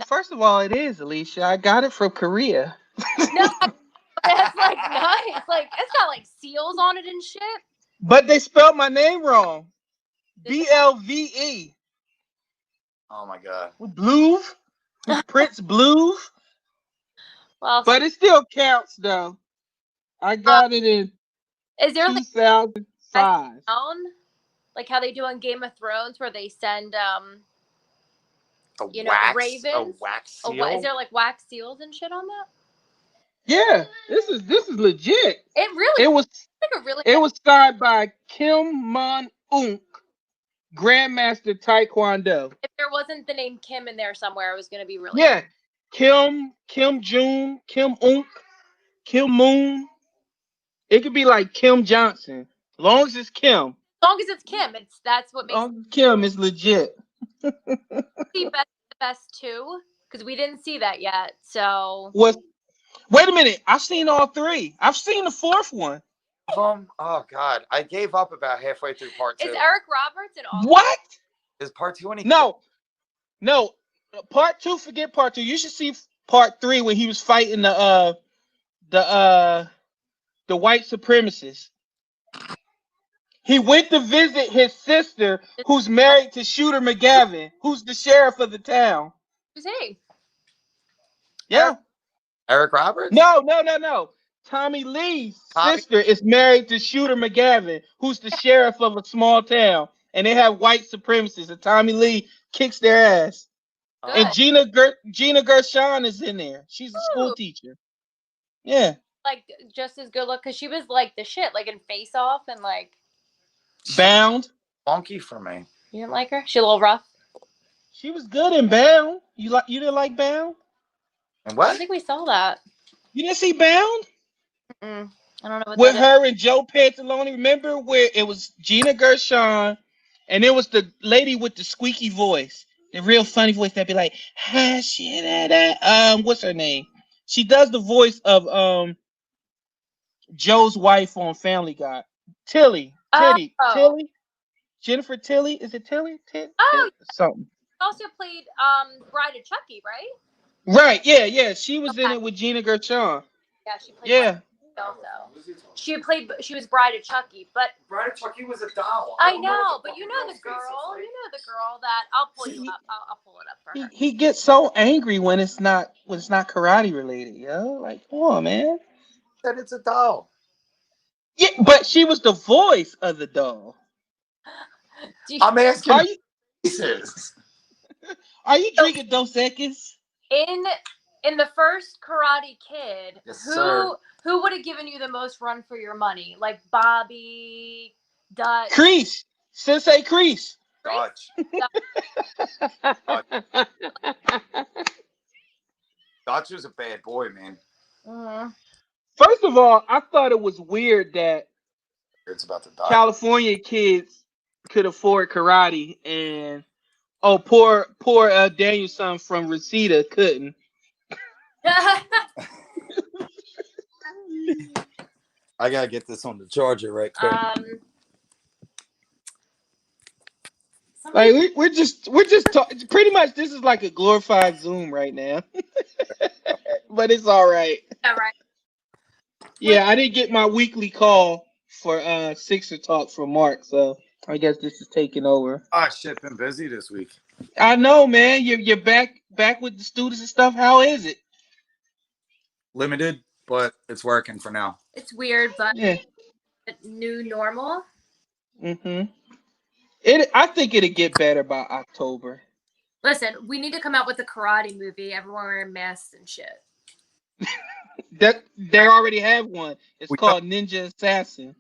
First of all, it is, Alicia. I got it from Korea. No, that's like nice. it's got like seals on it and shit. But they spelled my name wrong. BLVE. Oh my god. Blue. Prince Blue. Well, But it still counts though. I got it in is there like 2005. like how they do on Game of Thrones where they send ravens? A wax seal? Is there like wax seals and shit on that? Yeah, this is legit. It was signed by Kim Mon-unk, Grandmaster Taekwondo. If there wasn't the name Kim in there somewhere, it was going to be really Yeah. Kim June, Kim Unk, Kim Moon. It could be like Kim Johnson. As long as it's Kim. As long as it's Kim, that's what makes Kim is legit. See the best two, because we didn't see that yet. So wait a minute. I've seen all three. I've seen the fourth one. Oh god, I gave up about halfway through part 2. Is Eric Roberts in all? What? Is part 2 any? No. Part 2. Forget part 2. You should see part 3 when he was fighting the white supremacists. He went to visit his sister, who's married to Shooter McGavin, who's the sheriff of the town. Who's he? Yeah. Eric Roberts? No. Tommy Lee's sister is married to Shooter McGavin, who's the sheriff of a small town, and they have white supremacists, and Tommy Lee kicks their ass. Good. And Gina Gershon is in there. She's a school teacher. Yeah. Like just as good look, because she was like the shit, like in Face Off and like Bound. Funky for me. You didn't like her? She a little rough. She was good in Bound. You didn't like Bound? And what? I think we saw that. You didn't see Bound? I don't know what with that her and Joe Pantalone. Remember where it was Gina Gershon, and it was the lady with the squeaky voice, the real funny voice that'd be like, "Ha shit, what's her name?" She does the voice of Joe's wife on Family Guy, Tilly, Jennifer Tilly. Is it Tilly? Something. Also played Bride of Chucky, right? Right. Yeah. She was in it with Gina Gershon. Yeah, she played. Yeah. Also, she was Bride of Chucky, but Bride of Chucky was a doll. I know, but you know the girl. You know the girl that I'll pull you up. I'll pull it up for her. He gets so angry when it's not karate related, yo. Like, come on, man. Said it's a doll. Yeah, but she was the voice of the doll. I'm asking. Are you drinking Dos Equis? In the first Karate Kid, yes, who would have given you the most run for your money? Like Bobby, Dutch, Kreese, Sensei Kreese. Dutch. Dutch was a bad boy, man. Mm-hmm. First of all, I thought it was weird that it's about to die. California kids could afford karate, and poor Danielson from Reseda couldn't. I gotta get this on the charger right quick. Like we're just talking. Pretty much, this is like a glorified Zoom right now, but it's all right. All right. Yeah, I didn't get my weekly call for Sixer Talk from Mark, so I guess this is taking over. Shit, been busy this week. I know, man. You're back with the students and stuff. How is it? Limited, but it's working for now. It's weird, but yeah. New normal. I think it'll get better by October. Listen, we need to come out with a karate movie. Everyone wearing masks and shit. That they already have one. It's called Ninja Assassin.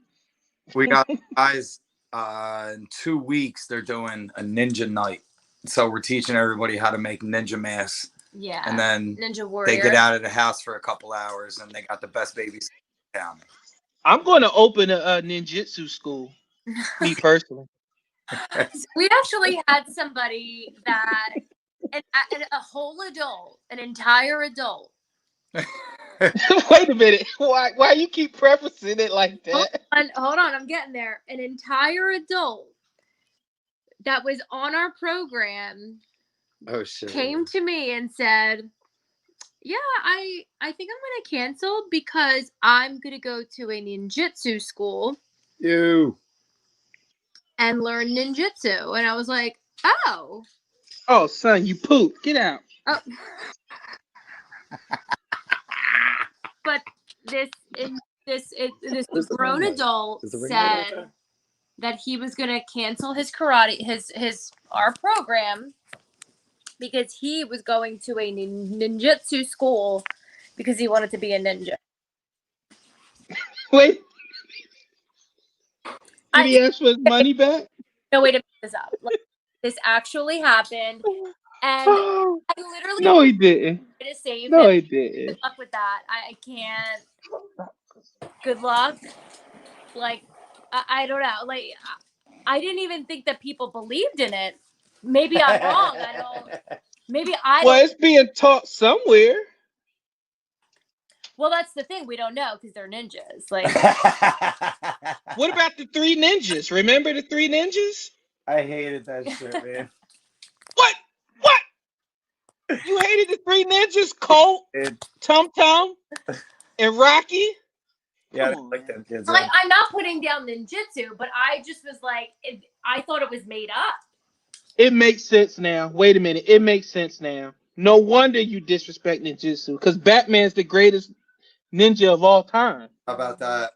We got guys in 2 weeks. They're doing a ninja night, so we're teaching everybody how to make ninja masks. Yeah, and then Ninja Warrior. They get out of the house for a couple hours, and they got the best babies in town. I'm going to open a ninjutsu school. Me personally. We actually had somebody that a whole adult, an entire adult. Wait a minute. Why you keep prefacing it like that? Hold on, I'm getting there. An entire adult that was on our program oh shit came to me and said, Yeah, I think I'm gonna cancel because I'm gonna go to a ninjutsu school You. and learn ninjutsu. And I was like, oh. Oh, son, you pooped. Get out. Oh. But this grown adult said that he was gonna cancel his karate, his our program, because he was going to a ninjutsu school because he wanted to be a ninja. Wait. Did he ask for his money back? No way to make this up. Like, this actually happened, and I literally No, he didn't. tried to save No, him. he Good didn't. luck with that. I can't. Good luck. Like, I don't know. Like, I didn't even think that people believed in it. Maybe I'm wrong. I don't. Maybe I Well, don't. it's being taught somewhere. Well, that's the thing. We don't know because they're ninjas. Like, What about the three ninjas? Remember the three ninjas? I hated that shit, man. What? What? You hated the three ninjas? Colt, Tum Tum, and Rocky? Yeah, I Come on, like them kids. like, I'm not putting down ninjutsu, but I just was like, I thought it was made up. It makes sense now. Wait a minute. It makes sense now. No wonder you disrespect ninjutsu, because Batman's the greatest ninja of all time. How about that?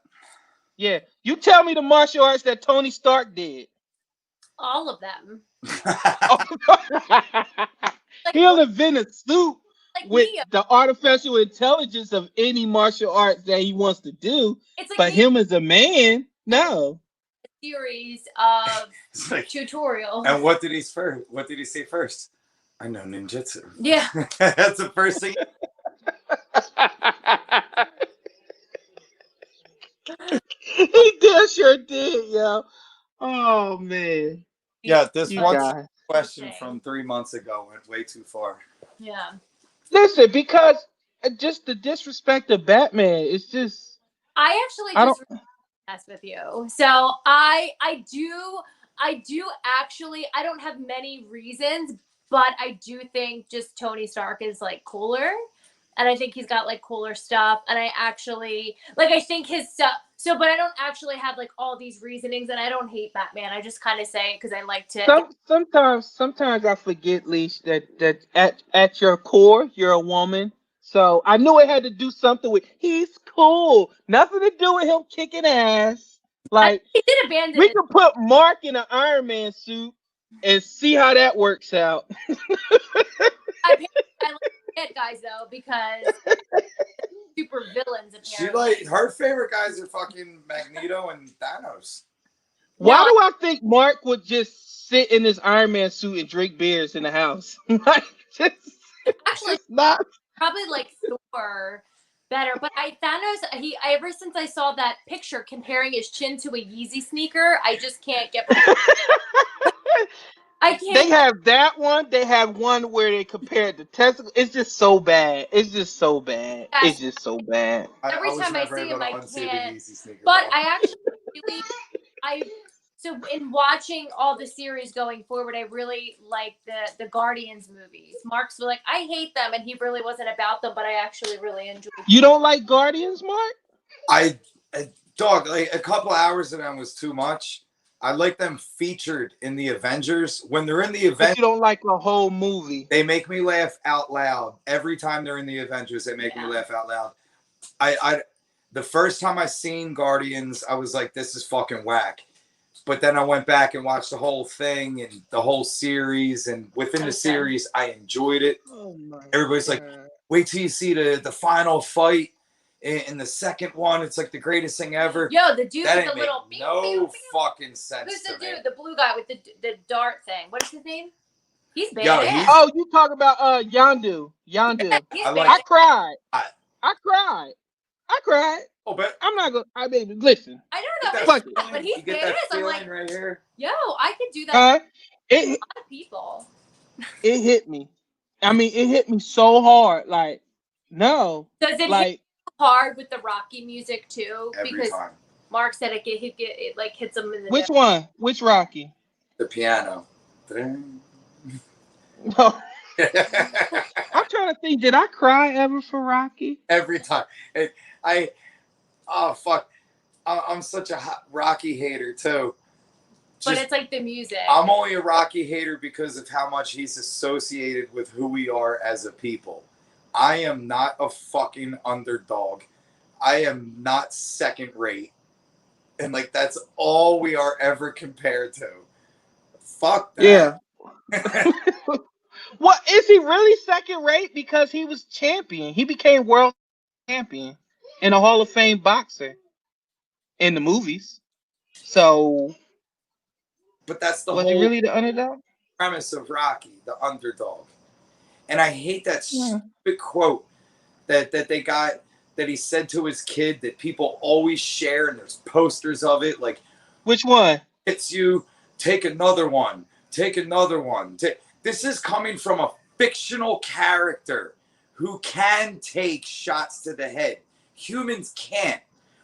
Yeah. You tell me the martial arts that Tony Stark did. All of them. Like, He'll invent a suit like with Neo. the artificial intelligence of any martial arts that he wants to do. It's like But him as a man, no. series of like, tutorials. and what did he first? What did he say first? I know ninjutsu. Yeah. That's the first thing. He did, sure did, yo. Oh man. Yeah, this You one guys. question from 3 months ago went way too far. Yeah. Listen, because just the disrespect of Batman is just. I actually I just don't. mess with you. So I do actually, I don't have many reasons, but I do think just Tony Stark is like cooler. And I think he's got like cooler stuff. And I actually like, I think his stuff. So, but I don't actually have like all these reasonings, and I don't hate Batman. I just kind of say it because I like to. Sometimes I forget, Leash, that at your core you're a woman. So I knew it had to do something with he's cool. Nothing to do with him kicking ass. Like He did abandon we it. can put Mark in an Iron Man suit and see how that works out. I like it, guys, though, because super villains. Apparently, She like her favorite guys are fucking Magneto and Thanos. Why do I think Mark would just sit in his Iron Man suit and drink beers in the house? Like, actually, just not. probably like Thor better. But Thanos, ever since I saw that picture comparing his chin to a Yeezy sneaker, I just can't get. I can't. They have that one. They have one where they compared the testicles. It's just so bad. It's just so bad. Yes. It's just so bad. Every time I see him, I can't. But I actually really, so in watching all the series going forward, I really like the Guardians movies. Mark's like, I hate them, and he really wasn't about them, but I actually really enjoyed them. You don't like Guardians, Mark? Dog, like a couple hours of them was too much. I like them featured in the Avengers. When they're in the Avengers, you don't like the whole movie. They make me laugh out loud. Every time they're in the Avengers, they make me laugh out loud. The first time I seen Guardians, I was like, this is fucking whack. But then I went back and watched the whole thing and the whole series. And within the series, I enjoyed it. Oh my Everybody's God. like, wait till you see the final fight in the second one. It's like the greatest thing ever. Yo, the dude that with the little no fucking sense. Who's the to dude? The blue guy with the dart thing. What is his name? He's bad. Yo, Oh, you talk about Yondu. I cried. I cried. Oh, but I'm not gonna. I mean, listen. I don't know, Fuck but he's you get badass. that I'm feeling like, right here. yo, I could do that. It a lot of people. It hit me. I mean, it hit me so hard. Like, no. Does it like hit hard with the Rocky music too? Every Because time. Mark said it like hits him in the. Which one? Which Rocky? The piano. No. I'm trying to think. Did I cry ever for Rocky? Every time. I oh fuck. I'm such a Rocky hater too. But it's like the music. I'm only a Rocky hater because of how much he's associated with who we are as a people. I am not a fucking underdog. I am not second rate. And like that's all we are ever compared to. Fuck that. Yeah. What is he really second rate? Because he was champion. He became world champion and a Hall of Fame boxer in the movies. So But that's the was he whole really the underdog? premise of Rocky, the underdog. And I hate that Yeah. stupid quote that they got that he said to his kid that people always share, and there's posters of it like, Which one? hits you, take another one, take another one. This is coming from a fictional character who can take shots to the head. Humans can't.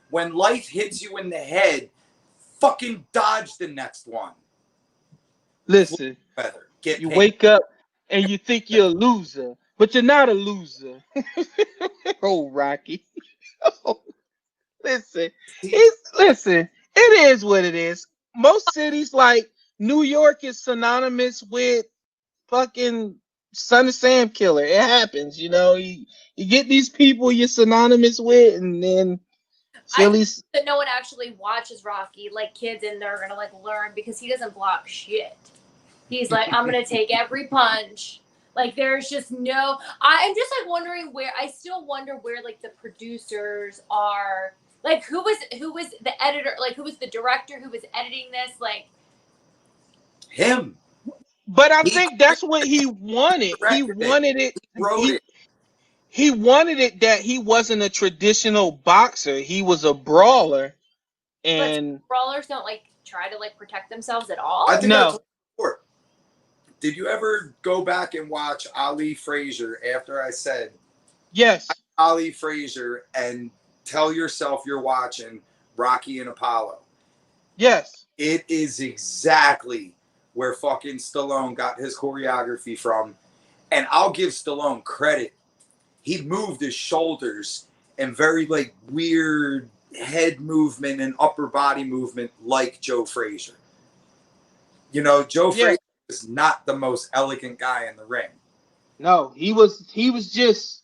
When life hits you in the head, fucking dodge the next one. Listen, Feather. Get you paid. wake up and you think you're a loser, but you're not a loser. Oh, Rocky. Oh, listen, listen. It is what it is. Most cities like New York is synonymous with fucking Son of Sam killer. It happens, you know. You get these people you're synonymous with, and then Phillies. That no one actually watches Rocky, like kids, and they're gonna like learn because he doesn't block shit. He's like, I'm gonna take every punch. Like there's just no. I'm just like wondering where. I still wonder where like the producers are. Like who was the editor? Like who was the director? Who was editing this? Like him. But I think that's what he wanted. He wanted it. He wanted it that he wasn't a traditional boxer. He was a brawler. And but brawlers don't like try to like protect themselves at all. I think No. I told you before. Did you ever go back and watch Ali Frazier after I said yes, Ali Frazier and tell yourself you're watching Rocky and Apollo? yes. It is exactly where fucking Stallone got his choreography from. And I'll give Stallone credit. He moved his shoulders and very like weird head movement and upper body movement like Joe Frazier. You know, Joe Frazier is not the most elegant guy in the ring. No, he was just,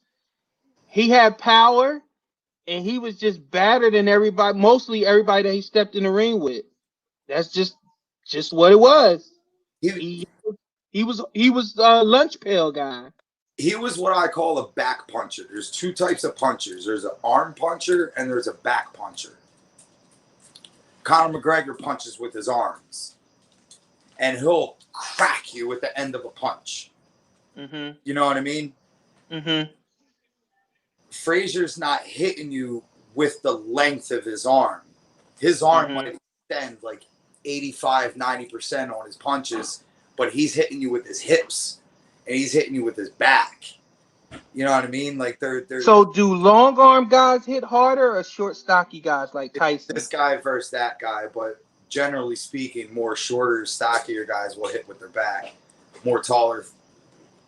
he had power and he was just better than everybody, mostly everybody that he stepped in the ring with. That's just what it was. He was a lunch pail guy. He was what I call a back puncher. There's two types of punchers. There's an arm puncher and there's a back puncher. Conor McGregor punches with his arms. And he'll crack you with the end of a punch. Mm-hmm. You know what I mean? Mm-hmm. Frazier's not hitting you with the length of his arm. His arm might extend like 85, 90% on his punches, but he's hitting you with his hips and he's hitting you with his back. You know what I mean? Like they're So do long arm guys hit harder or short stocky guys like Tyson? This guy versus that guy, but generally speaking, more shorter, stockier guys will hit with their back. More taller.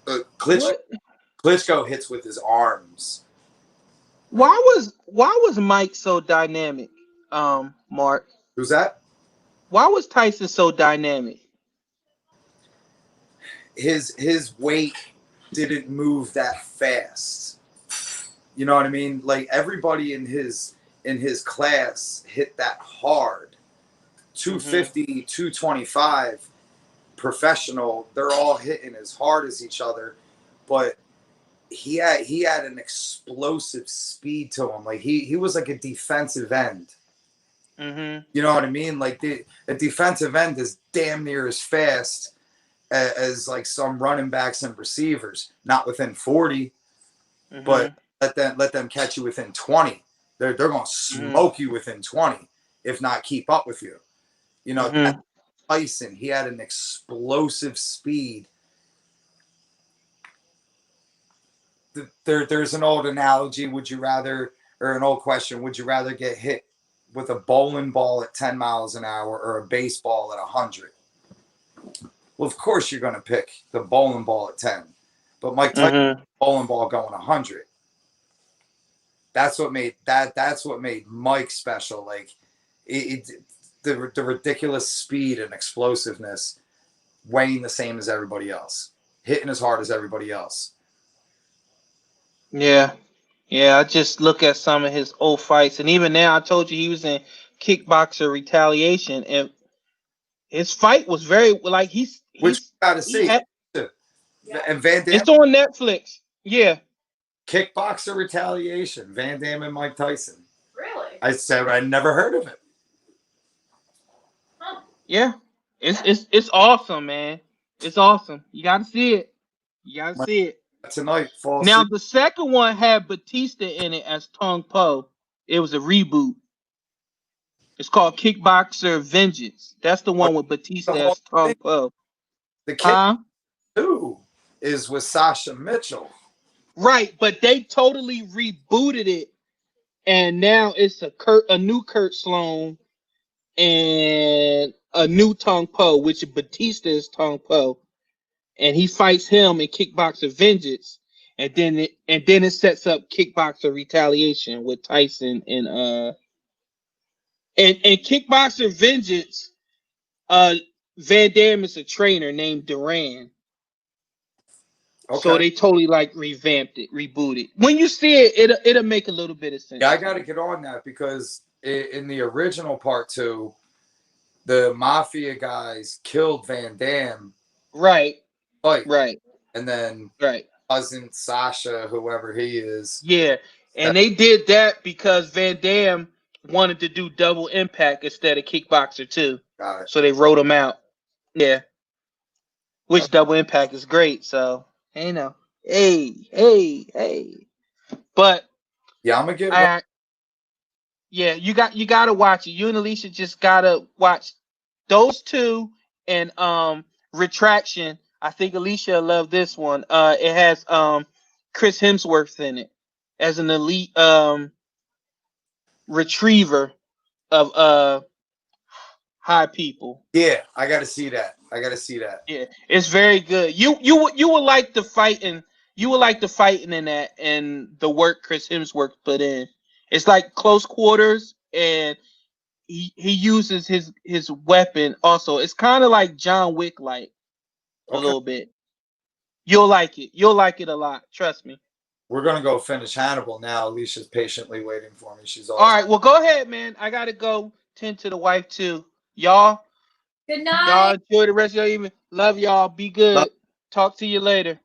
Klitschko hits with his arms. Why was Mike so dynamic, Mark? Who's that? Why was Tyson so dynamic? His weight didn't move that fast. You know what I mean? Like everybody in his class hit that hard. 250, 225 professional, they're all hitting as hard as each other, but he had an explosive speed to him. Like he was like a defensive end. Mm-hmm. You know what I mean? Like a defensive end is damn near as fast as like some running backs and receivers. Not within 40, but let them catch you within 20. They're gonna smoke you within 20, if not keep up with you. You know, Tyson, he had an explosive speed. There's an old analogy. Would you rather, or an old question, would you rather get hit with a bowling ball at 10 miles an hour or a baseball at 100? Well, of course you're going to pick the bowling ball at 10. but Mike Tyson bowling ball going 100. That's what made Mike special. Like the ridiculous speed and explosiveness, weighing the same as everybody else, hitting as hard as everybody else. Yeah. Yeah, I just look at some of his old fights, and even now, I told you he was in Kickboxer Retaliation, and his fight was very like Which you gotta he see. had, And Van Damme. it's on Netflix. Yeah. Kickboxer Retaliation. Van Damme and Mike Tyson. Really? I said I never heard of it. Huh. Yeah. It's awesome, man. It's awesome. You gotta see it. You gotta see it. Tonight, fall Now asleep. the second one had Batista in it as Tong Po. It was a reboot. It's called Kickboxer Vengeance. That's the one with Batista The whole as Tong thing. Po. The Kick Huh? 2 is with Sasha Mitchell. Right, but they totally rebooted it, and now it's a new Kurt Sloan and a new Tong Po, which Batista is Tong Po, and he fights him in Kickboxer Vengeance, and then it sets up Kickboxer Retaliation with Tyson and Kickboxer Vengeance. Van Damme is a trainer named Duran. Okay. So they totally like revamped it, rebooted. When you see it, it'll make a little bit of sense. Yeah, I got to get on that because in the original part 2, the mafia guys killed Van Damme. Right. Fight. Right. And then Right. cousin Sasha, whoever he is. Yeah. And they did that because Van Damme wanted to do Double Impact instead of Kickboxer 2. Got it. So they wrote him out. Yeah. Which Double Impact is great. So, you know. Hey. But yeah, I'm gonna get yeah, you gotta watch it. You and Alicia just gotta watch those two and Retraction. I think Alicia loved this one. It has Chris Hemsworth in it as an elite retriever of high people. Yeah, I gotta see that. Yeah, it's very good. You would like the fighting. You would like the fighting in that and the work Chris Hemsworth put in. It's like close quarters, and he uses his weapon also. It's kind of like John Wick like a little bit. You'll like it. You'll like it a lot. Trust me. We're gonna go finish Hannibal now. Alicia's patiently waiting for me. She's all right. Well, go ahead, man. I gotta go tend to the wife too. Y'all. Good night. Y'all enjoy the rest of your evening. Love y'all. Be good. Talk to you later.